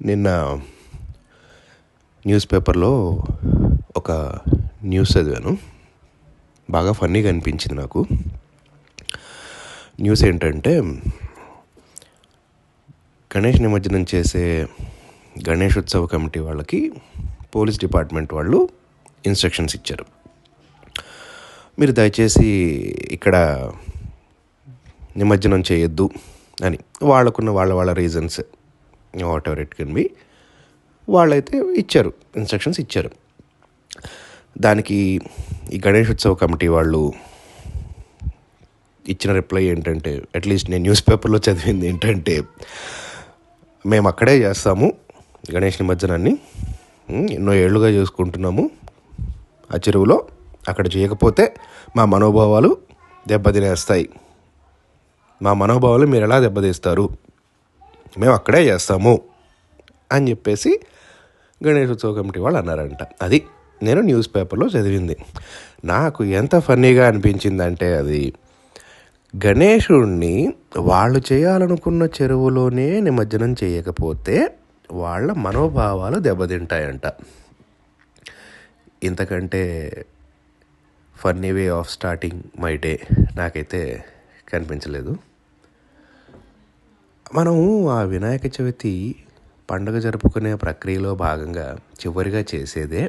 నిన్న న్యూస్ పేపర్లో ఒక న్యూస్ చదివాను. బాగా ఫన్నీగా అనిపించింది నాకు. న్యూస్ ఏంటంటే, గణేష్ నిమజ్జనం చేసే గణేషోత్సవ కమిటీ వాళ్ళకి పోలీస్ డిపార్ట్మెంట్ వాళ్ళు ఇన్స్ట్రక్షన్స్ ఇచ్చారు. మీరు దయచేసి ఇక్కడ నిమజ్జనం చేయొద్దు అని. వాళ్ళకున్న వాళ్ళ reasons what ever it can be, వాళ్ళైతే ఇచ్చారు, ఇన్స్ట్రక్షన్స్ ఇచ్చారు. దానికి ఈ గణేషోత్సవ కమిటీ వాళ్ళు ఇచ్చిన రిప్లై ఏంటంటే, అట్లీస్ట్ నేను న్యూస్ పేపర్లో చదివింది ఏంటంటే, మేము అక్కడే చేస్తాము గణేష్ నిమజ్జనాన్ని, ఎన్నో ఏళ్ళుగా చేసుకుంటున్నాము ఆ చెరువులో, అక్కడ చేయకపోతే మా మనోభావాలు దెబ్బతినేస్తాయి, మా మనోభావాలు మీరు ఎలా దెబ్బతీస్తారు, మేము అక్కడే చేస్తాము అని చెప్పేసి గణేషోత్సవ కమిటీ వాళ్ళు అన్నారంట. అది నేను న్యూస్ పేపర్లో చదివింది. నాకు ఎంత ఫన్నీగా అనిపించిందంటే, అది గణేశుడిని వాళ్ళు చేయాలనుకున్న చెరువులోనే నిమజ్జనం చేయకపోతే వాళ్ళ మనోభావాలు దెబ్బతింటాయంట. ఇంతకంటే funny way of starting my day నాకైతే కనిపించలేదు. మనం ఆ వినాయక చవితి పండుగ జరుపుకునే ప్రక్రియలో భాగంగా చివరిగా చేసేదే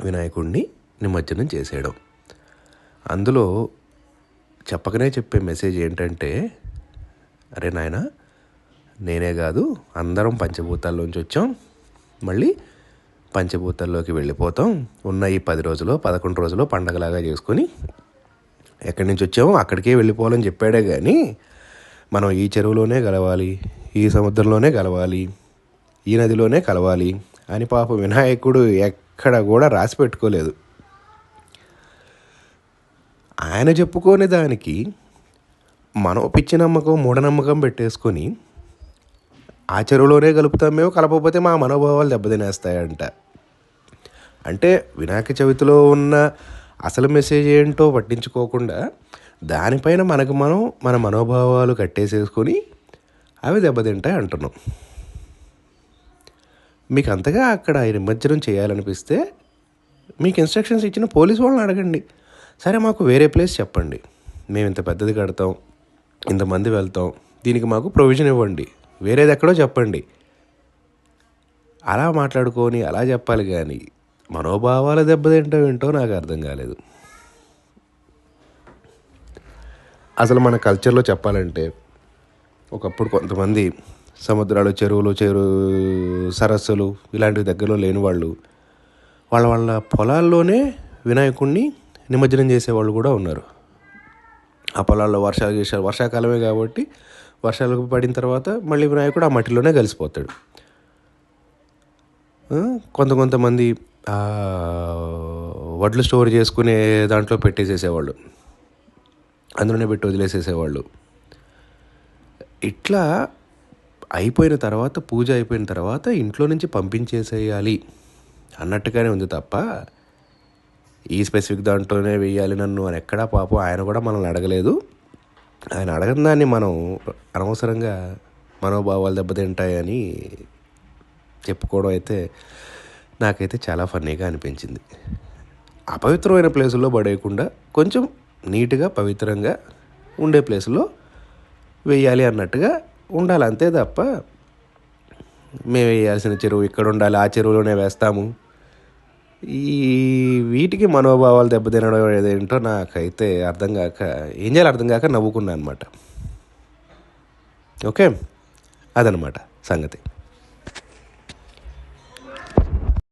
వినాయకుడిని నిమజ్జనం చేసేయడం. అందులో చెప్పకనే చెప్పే మెసేజ్ ఏంటంటే, అరే నాయన, నేనే కాదు అందరం పంచభూతాల్లోంచి వచ్చాం, మళ్ళీ పంచభూతాల్లోకి వెళ్ళిపోతాం, ఉన్న ఈ 10 రోజులు 11 రోజులు పండగలాగా చేసుకొని ఎక్కడి నుంచి వచ్చామో అక్కడికే వెళ్ళిపోవాలని చెప్పాడే కానీ, మనం ఈ చెరువులోనే కలవాలి, ఈ సముద్రంలోనే కలవాలి, ఈ నదిలోనే కలవాలి అని పాప వినాయకుడు ఎక్కడ కూడా రాసి పెట్టుకోలేదు. ఆయన చెప్పుకోని దానికి మనం పిచ్చి నమ్మకం, మూఢనమ్మకం పెట్టేసుకొని ఆ చెరువులోనే కలుపుతామేమో, కలపకపోతే మా మనోభావాలు దెబ్బతినేస్తాయంట. అంటే వినాయక చవితిలో ఉన్న అసలు మెసేజ్ ఏంటో పట్టించుకోకుండా దానిపైన మనకు మనం మన మనోభావాలు కట్టేసేసుకొని అవి దెబ్బతింటాయి అంటున్నాం. మీకు అంతగా అక్కడ నిమజ్జనం చేయాలనిపిస్తే మీకు ఇన్స్ట్రక్షన్స్ ఇచ్చిన పోలీస్ వాళ్ళని అడగండి. సరే, మాకు వేరే ప్లేస్ చెప్పండి, మేము ఇంత పెద్దది కడతాం, ఇంతమంది వెళ్తాం, దీనికి మాకు ప్రొవిజన్ ఇవ్వండి, వేరేది ఎక్కడో చెప్పండి. అలా మాట్లాడుకొని అలా చెప్పాలి కానీ మనోభావాలు దెబ్బతింటాం ఏంటో నాకు అర్థం కాలేదు. అసలు మన కల్చర్లో చెప్పాలంటే, ఒకప్పుడు కొంతమంది సముద్రాలు, చెరువులు, సరస్సులు ఇలాంటివి దగ్గరలో లేని వాళ్ళు వాళ్ళ పొలాల్లోనే వినాయకుడిని నిమజ్జనం చేసేవాళ్ళు కూడా ఉన్నారు. ఆ పొలాల్లో వర్షాకాలమే కాబట్టి వర్షాలు పడిన తర్వాత మళ్ళీ వినాయకుడు ఆ మట్టిలోనే కలిసిపోతాడు. కొంతమంది వడ్లు స్టోర్ చేసుకునే దాంట్లో పెట్టేసేసేవాళ్ళు, అందులోనే పెట్టి వదిలేసేసేవాళ్ళు. ఇట్లా అయిపోయిన తర్వాత, పూజ అయిపోయిన తర్వాత ఇంట్లో నుంచి పంపించేసేయాలి అన్నట్టుగానే ఉంది తప్ప, ఈ స్పెసిఫిక్ దాంట్లోనే వేయాలి నన్ను అని ఎక్కడా పాపం ఆయన కూడా మనల్ని అడగలేదు. ఆయన అడగని దాన్ని మనం అనవసరంగా మనోభావాలు దెబ్బతింటాయని చెప్పుకోవడం అయితే నాకైతే చాలా ఫన్నీగా అనిపించింది. అపవిత్రమైన ప్లేసుల్లో పడేయకుండా కొంచెం నీట్గా పవిత్రంగా ఉండే ప్లేసులో వేయాలి అన్నట్టుగా ఉండాలి, అంతే తప్ప మేము వేయాల్సిన చెరువు ఇక్కడ ఉండాలి, ఆ చెరువులోనే వేస్తాము, ఈ వీటికి మనోభావాలు దెబ్బతినడం ఏదేంటో నాకైతే ఏం చేయాలి అర్థం కాక నవ్వుకున్నాను అనమాట. ఓకే, అదనమాట సంగతి.